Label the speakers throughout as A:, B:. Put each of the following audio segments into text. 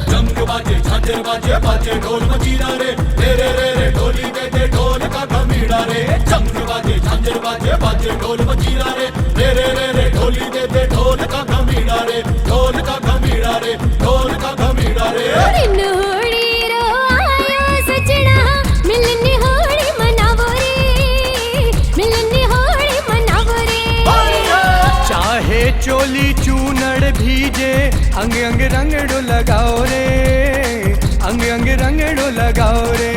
A: जंग बाजे झांझर बाजे बाजे ढोल मजीरा रे रे रे रे रे ढोली दे दे ढोल का खमीड़ा रे। जंग बाजे झांझर बाजे बाजे ढोल मजीरा रे रे रे रे रे ढोली दे दे ढोल का खमीड़ा रे ढोल का खमीड़ा रे ढोल का खमीड़ा रे।
B: चोली चूनड़ भीजे अंग अंग रंगड़ो लगाओ रे अंग अंग रंगड़ो लगाओ रे।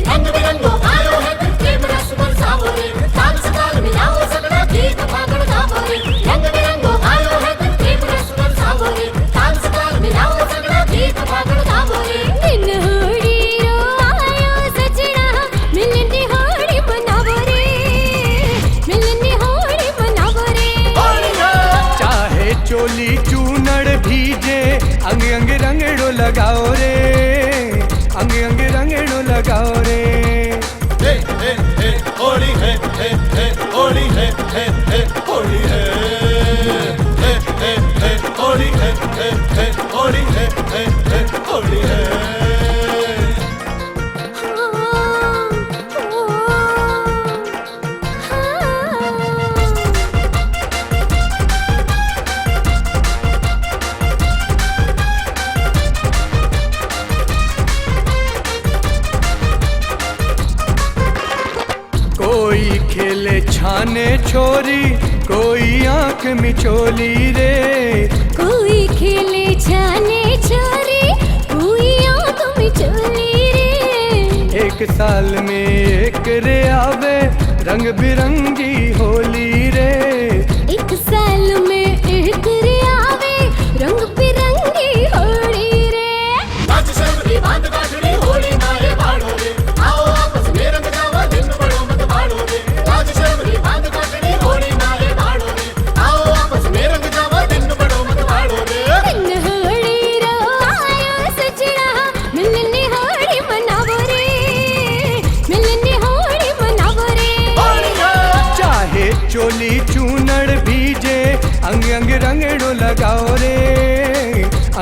C: रंग बिरंगो आयो है प्रेम रस बरसाओ रे ताल से ताल मिलाओ सगड़ा गीत फागुन गाओ रे। रंग बिरंगो आयो है प्रेम रस बरसाओ रे ताल से ताल मिलाओ सगड़ा गीत फागुन गाओ रे।
D: दिन होड़ी रो आयो सजना मिलनी होड़ी मनावो रे मिलनी होड़ी मनावो रे।
B: चाहे चोली चूनड़ भीजे अंग अंग रंगड़ो लगाओ रे अंग अंग रंगड़ो लगाओ रे।
A: हे हे हे होली है हे होली है हे होली है हे हे होली है हे होली है हे होली है।
B: कोई खेले छाने छोरी कोई आंख मिचोली रे।
D: कोई खेले छाने छोरी कोई आंख मिचोली रे।
B: एक साल में एक रे आवे रंग बिरंगी होली रे।
D: एक साल में एक रे आवे रंग बिरंगी होली रे।
C: नाच शर्मती बांध बाजड़ी होली मारे बाड़ो रे आओ आपस में रंग जावा दिन बड़ो मत बाड़ो रे। नाच शर्मती बांध बाजड़ी होली मारे बाड़ो रे आओ आपस में रंग जावा दिन बड़ो मत बाड़ो रे।
D: दिन होड़ी रो आयो सजना मिलनी होड़ी मनावो रे मिलनी होड़ी मनावो रे।
B: चाहे चोली चूनड़ भीजे अंग अंग रंगड़ो लगाओ रे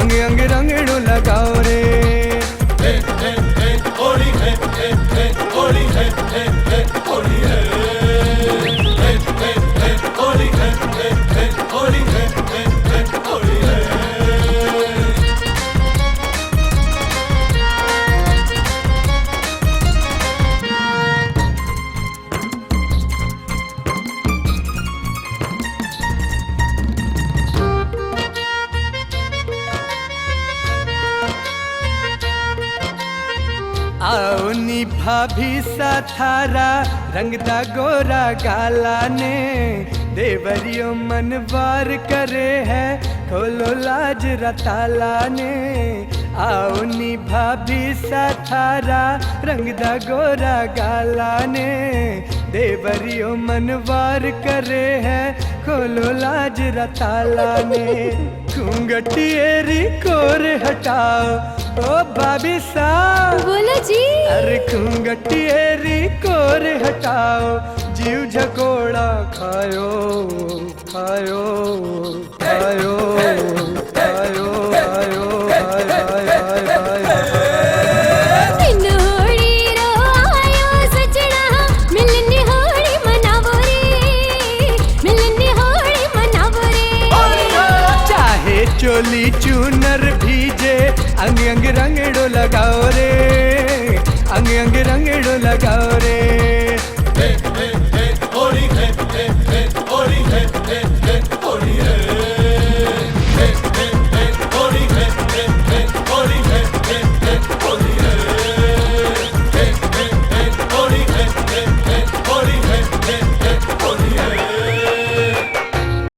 B: अंग अंग रंगड़ो लगाओ रे।
A: हे होली है हे होली है हे होली है हे होली है हे होली है हे होली है।
B: आओ नी भाभी सा थारा रंगदा गोरा गाला ने देवरियो मन वार करे है खोलो लाज रताला ने। आओ नी भाभी सा थारा रंगदा गोरा गाला ने देवरियो मन वार करे है खोलो लाज रताला ने। घूंघटिएरी कोर हटाओ ओ भाभी सा
D: बोलो जी।
B: अरे घूंघटिएरी कोर हटाओ जीव झकोड़ा खायो खायो खायो खायो खायो हाय हाय हाय हाय।
D: दिन होड़ी रो आयो सजना मिलनी होड़ी मनावो रे मिलनी होड़ी मनावो रे।
B: चाहे चोली चूनर भीजे अंग अंग रंगड़ो लगाओ रे अंग अंग रंगड़ो लगाओ